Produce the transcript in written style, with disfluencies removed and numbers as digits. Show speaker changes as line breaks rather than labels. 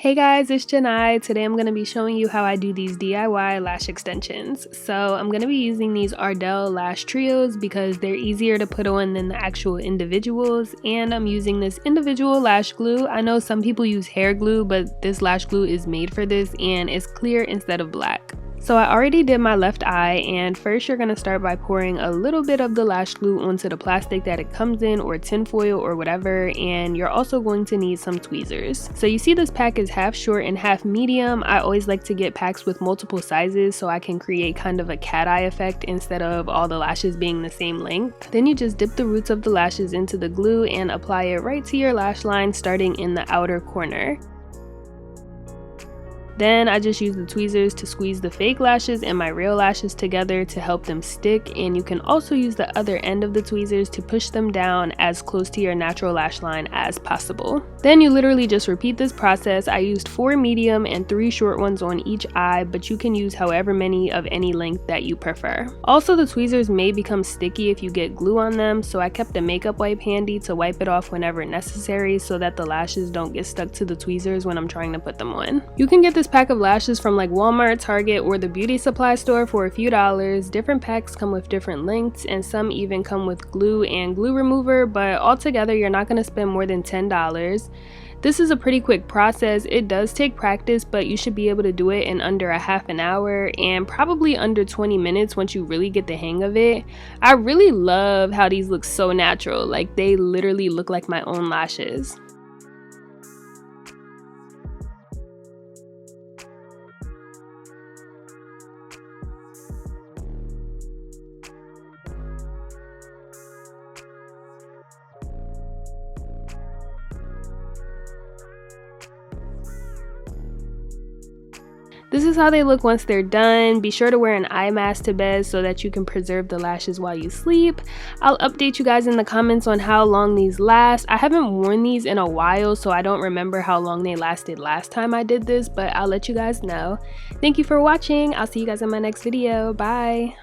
Hey guys, it's Janai. Today I'm going to be showing you how I do these DIY lash extensions. So I'm going to be using these Ardell lash trios because they're easier to put on than the actual individuals, and I'm using this individual lash glue. I know some people use hair glue, but this lash glue is made for this and it's clear instead of black. So I already did my left eye, and first you're going to start by pouring a little bit of the lash glue onto the plastic that it comes in, or tinfoil or whatever, and you're also going to need some tweezers. So you see this pack is half short and half medium. I always like to get packs with multiple sizes so I can create kind of a cat eye effect instead of all the lashes being the same length. Then you just dip the roots of the lashes into the glue and apply it right to your lash line starting in the outer corner. Then I just use the tweezers to squeeze the fake lashes and my real lashes together to help them stick, and you can also use the other end of the tweezers to push them down as close to your natural lash line as possible. Then you literally just repeat this process. I used 4 medium and 3 short ones on each eye, but you can use however many of any length that you prefer. Also, the tweezers may become sticky if you get glue on them, so I kept a makeup wipe handy to wipe it off whenever necessary so that the lashes don't get stuck to the tweezers when I'm trying to put them on. You can get this pack of lashes from like Walmart, Target, or the beauty supply store for a few dollars. Different packs come with different lengths, and some even come with glue and glue remover, but altogether you're not going to spend more than $10. This is a pretty quick process. It does take practice, but you should be able to do it in under a half an hour and probably under 20 minutes once you really get the hang of it. I really love how these look so natural. Like, they literally look like my own lashes. This is how they look once they're done. Be sure to wear an eye mask to bed so that you can preserve the lashes while you sleep. I'll update you guys in the comments on how long these last. I haven't worn these in a while, so I don't remember how long they lasted last time I did this, but I'll let you guys know. Thank you for watching. I'll see you guys in my next video. Bye.